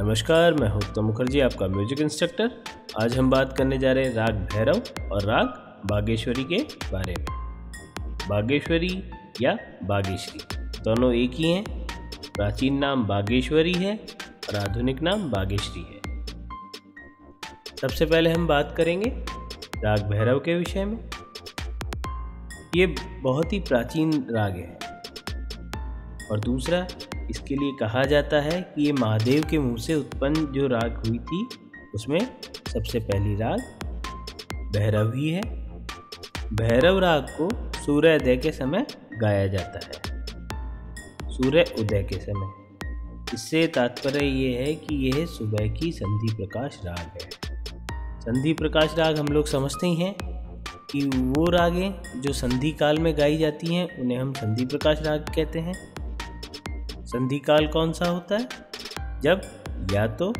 नमस्कार, मैं हूं उत्तम मुखर्जी, आपका म्यूजिक इंस्ट्रक्टर। आज हम बात करने जा रहे हैं राग भैरव और राग बागेश्वरी के बारे में। बागेश्वरी या बागेश्वरी दोनों एक ही हैं। प्राचीन नाम बागेश्वरी है और आधुनिक नाम बागेश्वरी है। सबसे पहले हम बात करेंगे राग भैरव के विषय में। ये बहुत ही प्राचीन राग है और दूसरा इसके लिए कहा जाता है कि ये महादेव के मुंह से उत्पन्न जो राग हुई थी उसमें सबसे पहली राग भैरव ही है। भैरव राग को सूर्योदय के समय गाया जाता है, सूर्य उदय के समय। इससे तात्पर्य ये है कि यह सुबह की संधि प्रकाश राग है। संधि प्रकाश राग हम लोग समझते ही हैं कि वो रागें जो संधि काल में गाई जाती हैं उन्हें हम संधि प्रकाश राग कहते हैं। संधि काल कौन सा होता है? जब या तो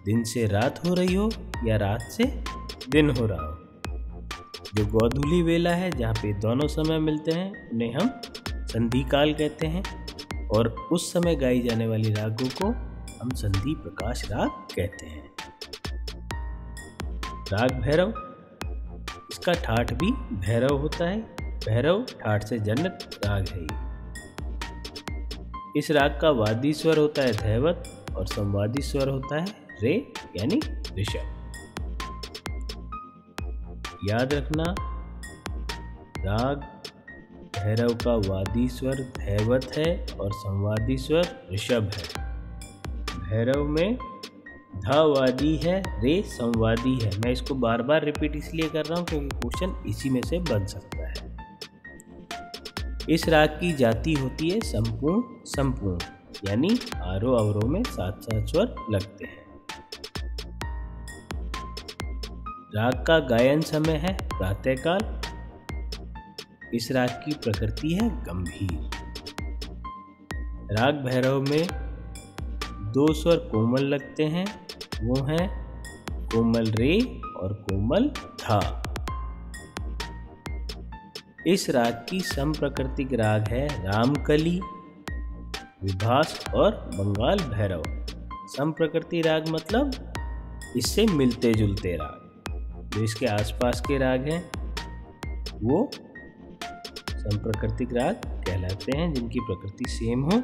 दिन से रात हो रही हो या रात से दिन हो रहा हो। जो गोधूली वेला है जहाँ पे दोनों समय मिलते हैं उन्हें हम संधि काल कहते हैं और उस समय गाई जाने वाली रागों को हम संधि प्रकाश राग कहते हैं। राग भैरव, इसका ठाठ भी भैरव होता है। भैरव ठाठ से जन्म राग है। इस राग का वादी स्वर होता है धैवत और संवादी स्वर होता है रे यानी ऋषभ। याद रखना, राग भैरव का वादी स्वर धैवत है और संवादी स्वर ऋषभ है। भैरव में धा वादी है, रे संवादी है। मैं इसको बार बार रिपीट इसलिए कर रहा हूँ क्योंकि क्वेश्चन इसी में से बन सकता है। इस राग की जाति होती है संपूर्ण संपूर्ण, यानी आरोह अवरोह में 7-7 स्वर लगते हैं। राग का गायन समय है प्रातःकाल। इस राग की प्रकृति है गंभीर। राग भैरव में 2 स्वर कोमल लगते हैं, वो हैं कोमल रे और कोमल धा। इस राग की समप्रकृतिक राग है रामकली, विभास और बंगाल भैरव। समप्रकृति राग मतलब इससे मिलते जुलते राग। जो इसके आसपास के राग हैं वो समप्रकृतिक राग कहलाते हैं। जिनकी प्रकृति सेम हो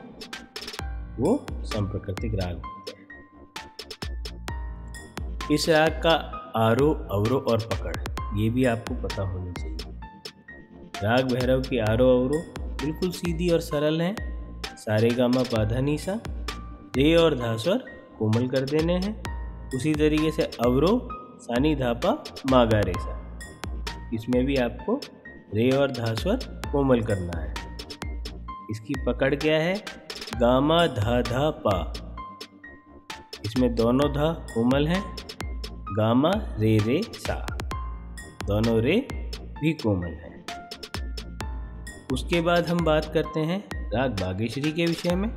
वो समप्रकृतिक राग होते हैं। इस राग का आरोह अवरोह और पकड़ ये भी आपको पता होनी चाहिए। राग भैरव की आरोह अवरोह बिल्कुल सीधी और सरल है। सारे गामा पाधा नीसा, रे और धा स्वर कोमल कर देने हैं। उसी तरीके से अवरोह सानी धापा मागा रेसा, इसमें भी आपको रे और धा स्वर कोमल करना है। इसकी पकड़ क्या है? गामा धा धा पा, इसमें दोनों धा कोमल हैं। गामा रे रे सा, दोनों रे भी कोमल हैं। उसके बाद हम बात करते हैं राग बागेश्वरी के विषय में।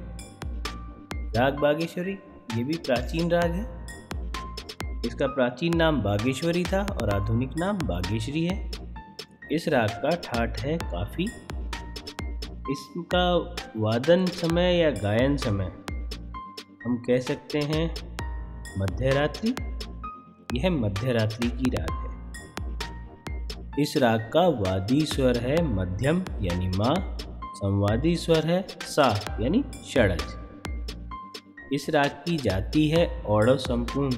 राग बागेश्वरी ये भी प्राचीन राग है। इसका प्राचीन नाम बागेश्वरी था और आधुनिक नाम बागेश्वरी है। इस राग का ठाठ है काफी। इसका वादन समय या गायन समय हम कह सकते हैं मध्यरात्रि। यह मध्यरात्रि की राग है। इस राग का वादी स्वर है मध्यम यानी मा, संवादी स्वर है सा यानी षडज। इस राग की जाति है औडव संपूर्ण।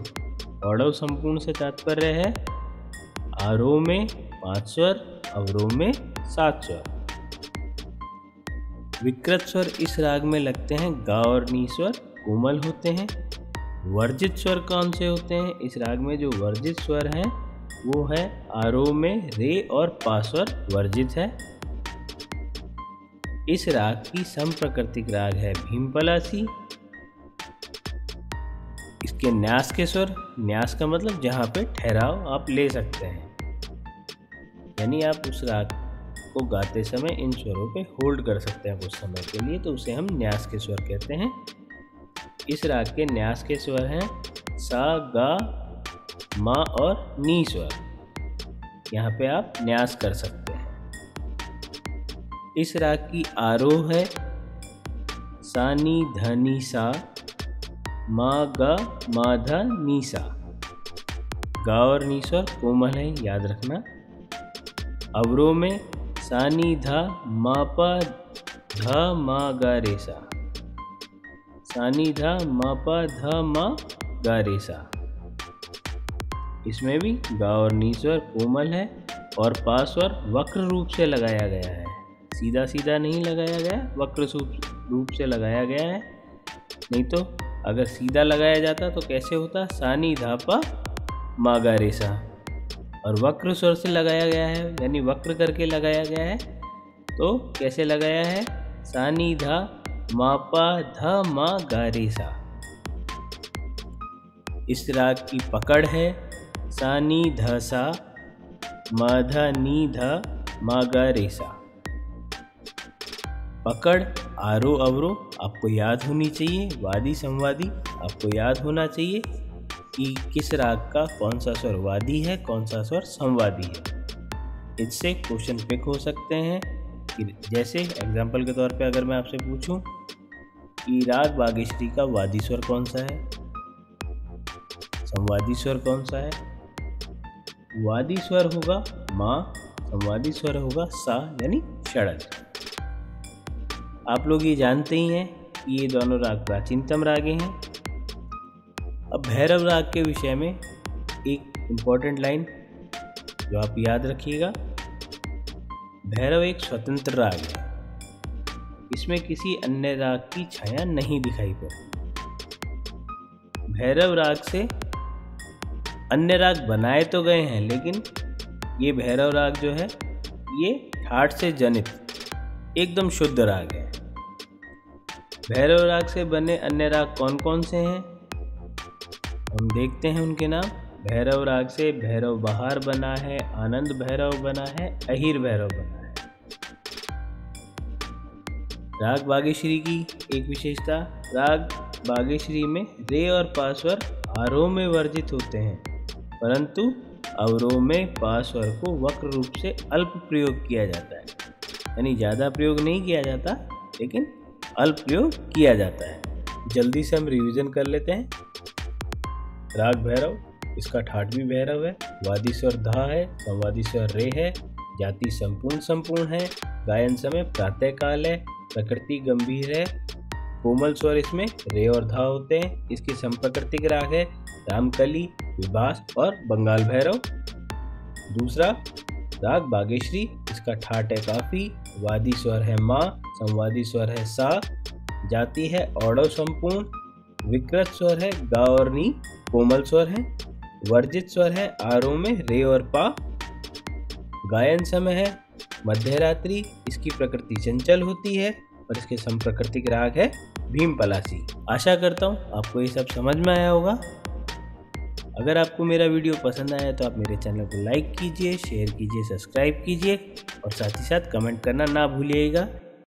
औडव संपूर्ण से तात्पर्य है आरोह में 5 स्वर, अवरोह में 7 स्वर। विकृत स्वर इस राग में लगते हैं गा और नी स्वर कोमल होते हैं। वर्जित स्वर कौन से होते हैं? इस राग में जो वर्जित स्वर हैं वो है आरोह में रे और पा स्वर वर्जित है। इस राग की समप्रकृतिक राग है भीमपलासी। इसके न्यास के स्वर, न्यास का मतलब जहाँ पे ठहराव आप ले सकते हैं, यानी आप उस राग को गाते समय इन स्वरों पे होल्ड कर सकते हैं कुछ समय के लिए, तो उसे हम न्यास के स्वर कहते हैं। इस राग के न्यास के स्वर हैं सा, गा, मा और नी स्वर। यहाँ पे आप न्यास कर सकते हैं। इस राग की आरोह है सानी धनी सा, मा गा मा धा नी सा। गा और नी स्वर कोमल है, याद रखना। अवरोह में सा नी धा मा पा धा मा गा रे सा। सा नी धा मा पा धा मा गा रे सा। इसमें भी गा और नी स्वर कोमल है और पा स्वर वक्र रूप से लगाया गया है, सीधा सीधा नहीं लगाया गया, वक्र रूप से लगाया गया है। नहीं तो अगर सीधा लगाया जाता तो कैसे होता, सा नी धा पा मा गा रे सा। और वक्र स्वर से लगाया गया है, यानी वक्र करके लगाया गया है, तो कैसे लगाया है, सा नी धा मा पा धा मा गा रे सा। इस राग की पकड़ है सा नी ध सा मा धा नी धा मा गा रे सा। पकड़ आरोह अवरोह आपको याद होनी चाहिए, वादी संवादी आपको याद होना चाहिए कि किस राग का कौन सा स्वर वादी है, कौन सा स्वर संवादी है। इससे क्वेश्चन पिक हो सकते हैं कि जैसे एग्जाम्पल के तौर पे अगर मैं आपसे पूछूं कि राग बागेश्वरी का वादी स्वर कौन सा है, संवादी स्वर कौन सा है। वादी स्वर होगा मा, संवादी स्वर होगा सा, यानी षडज। आप लोग ये जानते ही हैं कि ये दोनों राग प्राचीनतम रागे हैं। अब भैरव राग के विषय में एक इम्पॉर्टेंट लाइन जो आप याद रखिएगा, भैरव एक स्वतंत्र राग है, इसमें किसी अन्य राग की छाया नहीं दिखाई पड़ती। भैरव राग से अन्य राग बनाए तो गए हैं, लेकिन ये भैरव राग जो है ये ठाठ से जनित एकदम शुद्ध राग है। भैरव राग से बने अन्य राग कौन कौन से हैं, हम देखते हैं उनके नाम। भैरव राग से भैरव बहार बना है, आनंद भैरव बना है, अहिर भैरव बना है। राग बागेश्वरी की एक विशेषता, राग बागेश्वरी में रे और पा स्वर आरोह में वर्जित होते हैं, परंतु अवरोह में पा स्वर को वक्र रूप से अल्प प्रयोग किया जाता है, यानी ज़्यादा प्रयोग नहीं किया जाता, लेकिन अल्प प्रयोग किया जाता है। जल्दी से हम रिवीजन कर लेते हैं। राग भैरव, इसका ठाठ भी भैरव है, वादी स्वर धा है, संवादी स्वर रे है, जाति संपूर्ण है, गायन समय प्रातःकाल है, प्रकृति गंभीर है, कोमल स्वर इसमें रे और धा होते हैं। इसके संप्रकृतिक राग है रामकली, विभास और बंगाल भैरव। दूसरा राग बागेश्वरी, इसका ठाठ है काफी, वादी स्वर है मा, संवादी स्वर है सा, जाति है औडव संपूर्ण, विकृत स्वर है गा और नी, कोमल स्वर है, वर्जित स्वर है आरोह में रे और पा, गायन समय है मध्यरात्रि, इसकी प्रकृति चंचल होती है और इसके संप्रकृतिक राग है भीम पलासी। आशा करता हूँ आपको ये सब समझ में आया होगा। अगर आपको मेरा वीडियो पसंद आया तो आप मेरे चैनल को लाइक कीजिए, शेयर कीजिए, सब्सक्राइब कीजिए और साथ ही साथ कमेंट करना ना भूलिएगा।